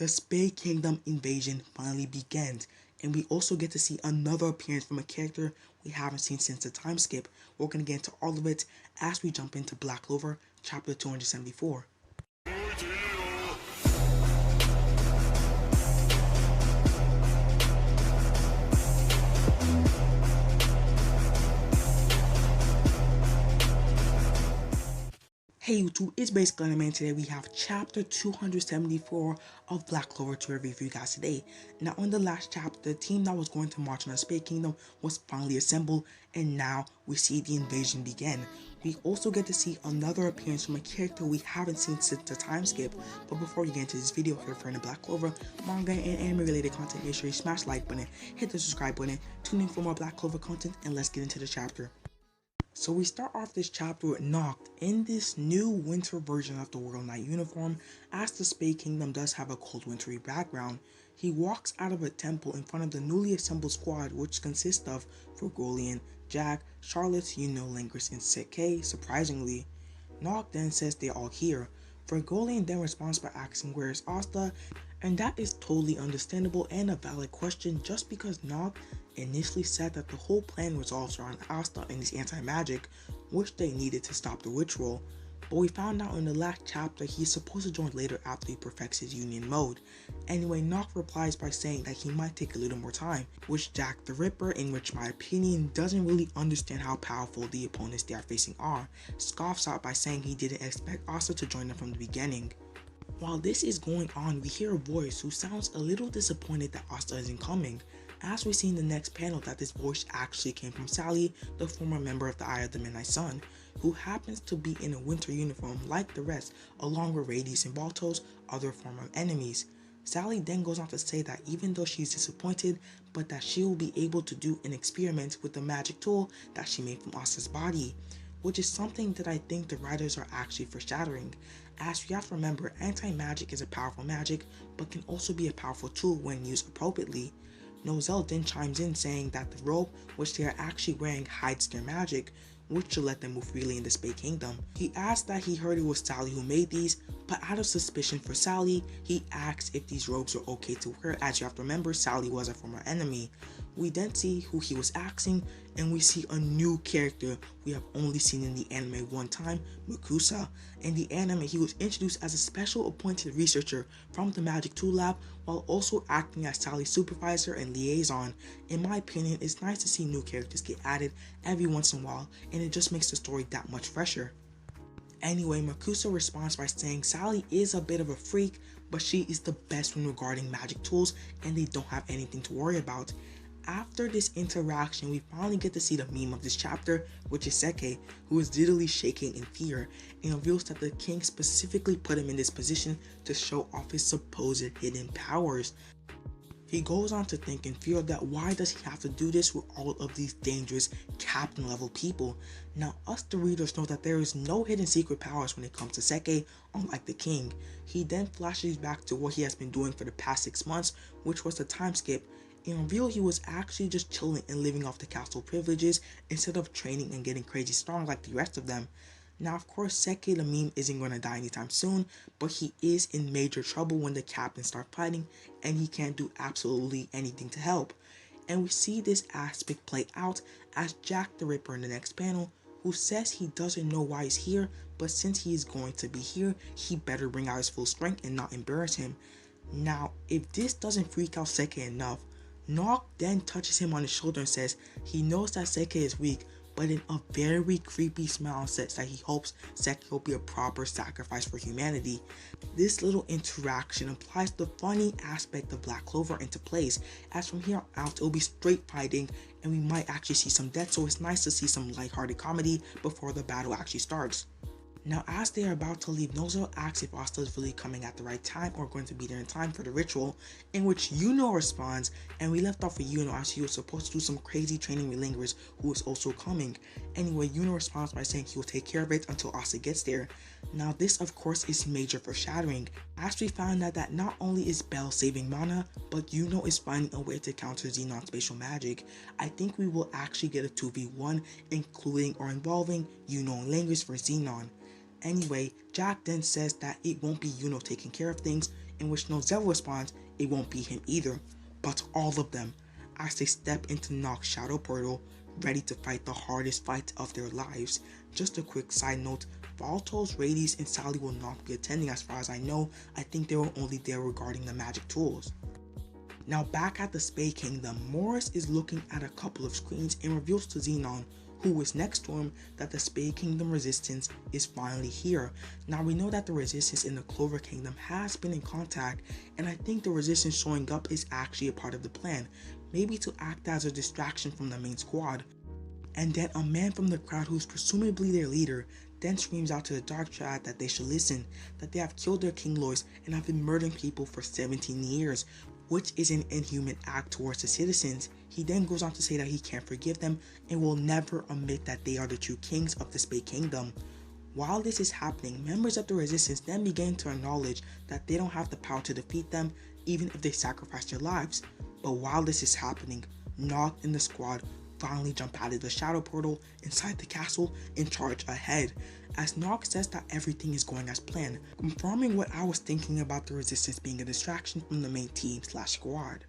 The Spade Kingdom invasion finally begins, and we also get to see another appearance from a character we haven't seen since the time skip. We're going to get into all of it as we jump into Black Clover, chapter 274. Hey YouTube, it's BasicallyAnime. Today we have chapter 274 of Black Clover to review for you guys today. Now in the last chapter, the team that was going to march on the Spade Kingdom was finally assembled, and now we see the invasion begin. We also get to see another appearance from a character we haven't seen since the time skip. But before you get into this video, if you're a fan of Black Clover, manga and anime related content, make sure you smash the like button, hit the subscribe button, tune in for more Black Clover content, and let's get into the chapter. So we start off this chapter with Noct in this new winter version of the World Knight uniform, as the Spade Kingdom does have a cold wintry background. He walks out of a temple in front of the newly assembled squad, which consists of Fergolian, Jack, Charlotte, Linguist, and Seke, surprisingly. Noct then says they're all here. Fergolian then responds by asking where is Asta, and that is totally understandable and a valid question, just because Noct initially said that the whole plan revolves around Asta and his anti-magic, which they needed to stop the ritual. But we found out in the last chapter he's supposed to join later after he perfects his union mode. Anyway, Noct replies by saying that he might take a little more time, which Jack the Ripper, in which my opinion doesn't really understand how powerful the opponents they are facing are, scoffs out by saying he didn't expect Asta to join them from the beginning. While this is going on, we hear a voice who sounds a little disappointed that Asta isn't coming, as we see in the next panel that this voice actually came from Sally, the former member of the Eye of the Midnight Sun, who happens to be in a winter uniform like the rest, along with Radius and Baltos, other former enemies. Sally then goes on to say that even though she's disappointed, but that she will be able to do an experiment with the magic tool that she made from Asta's body, which is something that I think the writers are actually foreshadowing, as we have to remember anti-magic is a powerful magic, but can also be a powerful tool when used appropriately. Nozel then chimes in saying that the robe which they are actually wearing hides their magic, which should let them move freely in the Spade Kingdom. He asks that he heard it was Sally who made these, but out of suspicion for Sally, he asks if these robes are okay to wear, as you have to remember Sally was a former enemy. We then see who he was asking, and we see a new character we have only seen in the anime one time, Makusa. In the anime, he was introduced as a special appointed researcher from the Magic Tool Lab, while also acting as Sally's supervisor and liaison. In my opinion, it's nice to see new characters get added every once in a while, and it just makes the story that much fresher. Anyway, Makusa responds by saying Sally is a bit of a freak, but she is the best when regarding magic tools, and they don't have anything to worry about. After this interaction, we finally get to see the meme of this chapter, which is Seke, who is literally shaking in fear, and reveals that the king specifically put him in this position to show off his supposed hidden powers. He goes on to think in fear that why does he have to do this with all of these dangerous captain level people. Now us the readers know that there is no hidden secret powers when it comes to Seke, unlike the king. He then flashes back to what he has been doing for the past 6 months, which was the time skip, and reveal he was actually just chilling and living off the castle privileges instead of training and getting crazy strong like the rest of them. Now of course Seke the meme isn't going to die anytime soon, but he is in major trouble when the captains start fighting and he can't do absolutely anything to help. And we see this aspect play out as Jack the Ripper in the next panel, who says he doesn't know why he's here, but since he is going to be here, he better bring out his full strength and not embarrass him. Now if this doesn't freak out Seke enough, Noct then touches him on the shoulder and says he knows that Seke is weak, but in a very creepy smile says that he hopes Seke will be a proper sacrifice for humanity. This little interaction applies the funny aspect of Black Clover into place, as from here out it will be straight fighting and we might actually see some death, so it's nice to see some lighthearted comedy before the battle actually starts. Now as they are about to leave, Nozel asks if Asta is really coming at the right time or going to be there in time for the ritual, in which Yuno responds, and we left off with Yuno as he was supposed to do some crazy training with Linguist, who is also coming. Anyway, Yuno responds by saying he will take care of it until Asta gets there. Now this of course is major foreshadowing, as we found out that not only is Belle saving mana, but Yuno is finding a way to counter Xenon's spatial magic. I think we will actually get a 2v1 including or involving Yuno and Linguist for Xenon. Anyway, Jack then says that it won't be Yuno taking care of things, in which Nozel responds it won't be him either, but all of them, as they step into Nock's shadow portal, ready to fight the hardest fight of their lives. Just a quick side note, Valtos, Radies, and Sally will not be attending as far as I know. I think they were only there regarding the magic tools. Now back at the Spade Kingdom, Morris is looking at a couple of screens and reveals to Xenon, who is next to him, that the Spade Kingdom resistance is finally here. Now we know that the resistance in the Clover Kingdom has been in contact, and I think the resistance showing up is actually a part of the plan, maybe to act as a distraction from the main squad. And then a man from the crowd, who's presumably their leader, then screams out to the Dark Triad that they should listen, that they have killed their King Lords and have been murdering people for 17 years, which is an inhuman act towards the citizens. He then goes on to say that he can't forgive them and will never admit that they are the true kings of the Spade Kingdom. While this is happening, members of the resistance then begin to acknowledge that they don't have the power to defeat them, even if they sacrifice their lives. But while this is happening, Nock and the squad finally jump out of the shadow portal inside the castle and charge ahead, as Nock says that everything is going as planned, confirming what I was thinking about the resistance being a distraction from the main team / squad.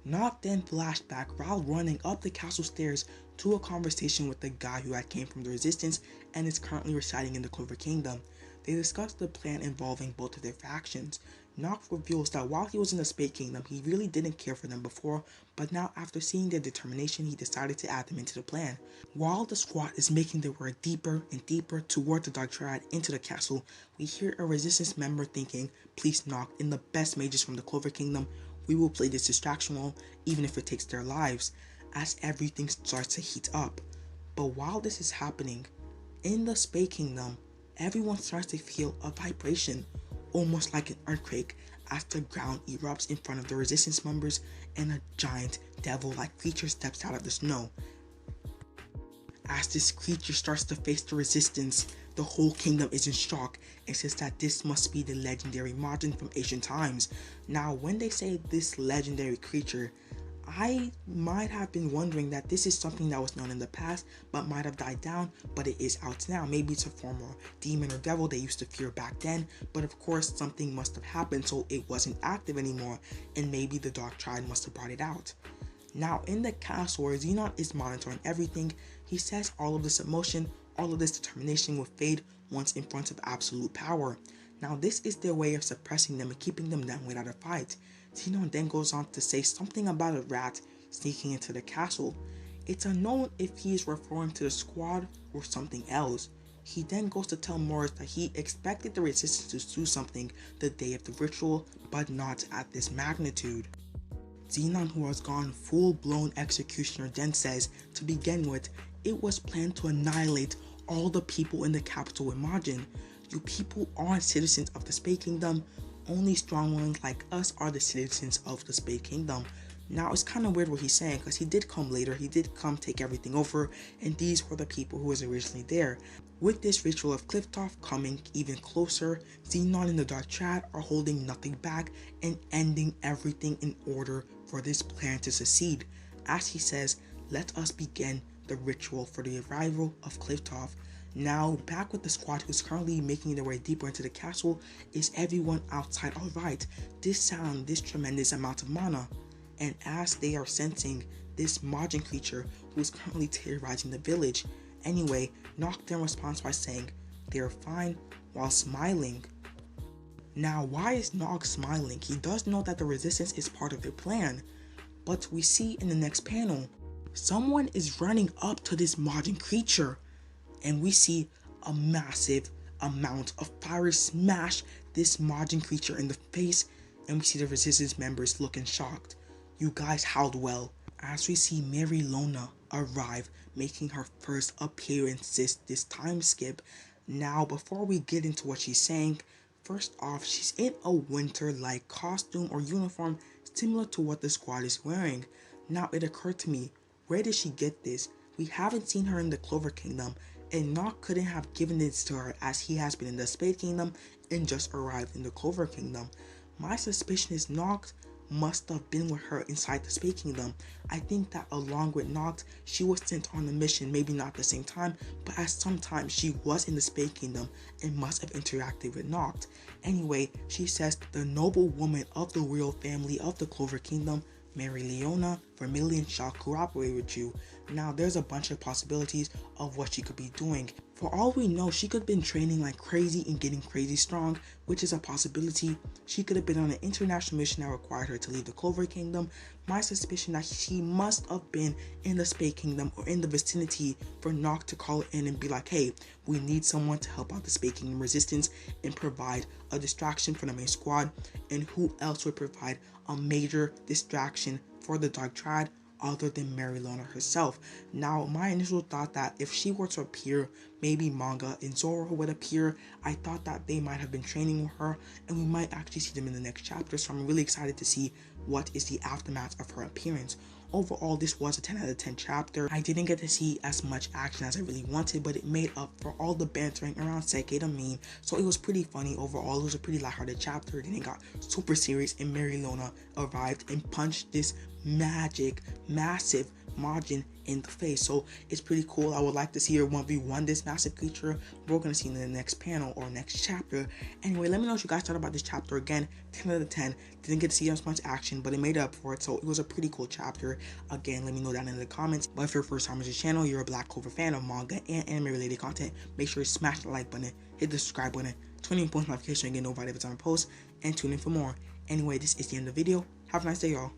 Nock then flashed back while running up the castle stairs to a conversation with the guy who had came from the resistance and is currently residing in the Clover Kingdom. They discuss the plan involving both of their factions. Nock reveals that while he was in the Spade Kingdom, he really didn't care for them before, but now after seeing their determination, he decided to add them into the plan. While the squad is making their way deeper and deeper toward the Dark Triad into the castle, we hear a resistance member thinking, "Please Nock, in the best mages from the Clover Kingdom, we will play this distraction role even if it takes their lives," as everything starts to heat up. But while this is happening, in the Spade Kingdom, everyone starts to feel a vibration, almost like an earthquake, as the ground erupts in front of the resistance members and a giant devil-like creature steps out of the snow. As this creature starts to face the resistance, the whole kingdom is in shock and says that this must be the legendary Majin from ancient times. Now when they say this legendary creature, I might have been wondering that this is something that was known in the past but might have died down, but it is out now. Maybe it's a former demon or devil they used to fear back then, but of course something must have happened so it wasn't active anymore, and maybe the Dark Triad must have brought it out. Now in the castle where Xenon is monitoring everything, he says all of this emotion, all of this determination will fade once in front of absolute power. Now this is their way of suppressing them and keeping them down without a fight. Xenon then goes on to say something about a rat sneaking into the castle. It's unknown if he is referring to the squad or something else. He then goes to tell Morris that he expected the resistance to do something the day of the ritual, but not at this magnitude. Xenon, who has gone full-blown executioner, then says, to begin with, it was planned to annihilate all the people in the capital with Majin. You people aren't citizens of the Spade Kingdom. Only strong ones like us are the citizens of the Spade Kingdom. Now it's kind of weird what he's saying, because he did come later, he did come take everything over, and these were the people who was originally there. With this ritual of Clifftop coming even closer, Xenon and the Dark Triad are holding nothing back and ending everything in order for this plan to succeed. As he says, let us begin the ritual for the arrival of Clifftop. Now back with the squad who's currently making their way deeper into the castle. Is everyone outside alright? This sound, this tremendous amount of mana. And as they are sensing this Majin creature who is currently terrorizing the village. Anyway, Nock then responds by saying they're fine while smiling. Now why is Nock smiling? He does know that the resistance is part of their plan. But we see in the next panel, someone is running up to this Majin creature. And we see a massive amount of fire smash this Majin creature in the face, and we see the resistance members looking shocked. You guys howled well. As we see Mereleona arrive, making her first appearance this time skip. Now before we get into what she's saying, first off, she's in a winter-like costume or uniform similar to what the squad is wearing. Now it occurred to me, where did she get this? We haven't seen her in the Clover Kingdom, and Nock couldn't have given this to her as he has been in the Spade Kingdom and just arrived in the Clover Kingdom. My suspicion is Nock must have been with her inside the Spade Kingdom. I think that along with Noct, she was sent on a mission, maybe not at the same time, but at some time she was in the Spade Kingdom and must have interacted with Noct. Anyway, she says the noble woman of the royal family of the Clover Kingdom, Mereleona, Vermilion, shall cooperate with you. Now, there's a bunch of possibilities of what she could be doing. For all we know, she could have been training like crazy and getting crazy strong, which is a possibility. She could have been on an international mission that required her to leave the Clover Kingdom. My suspicion that she must have been in the Spade Kingdom or in the vicinity for Noct to call in and be like, hey, we need someone to help out the Spade Kingdom resistance and provide a distraction for the main squad. And who else would provide a major distraction for the Dark Triad other than Mereleona herself? Now, my initial thought that if she were to appear, maybe Manga and Zoro would appear. I thought that they might have been training with her and we might actually see them in the next chapter, so I'm really excited to see what is the aftermath of her appearance. Overall, this was a 10 out of 10 chapter. I didn't get to see as much action as I really wanted, but it made up for all the bantering around Seke the meme, so it was pretty funny overall. It was a pretty lighthearted chapter. Then it got super serious and Mereleona arrived and punched this massive margin in the face, so it's pretty cool. I would like to see her 1v1 this massive creature. We're gonna see in the next panel or next chapter. Anyway, let me know what you guys thought about this chapter. Again, 10 out of 10. Didn't get to see as much action, but it made up for it, so it was a pretty cool chapter. Again, let me know down in the comments. But if you're first time on this channel, you're a Black Clover fan of manga and anime related content, make sure you smash the like button, hit the subscribe button, turn on post notification and get notified every time I post, and tune in for more. Anyway, this is the end of the video. Have a nice day, y'all.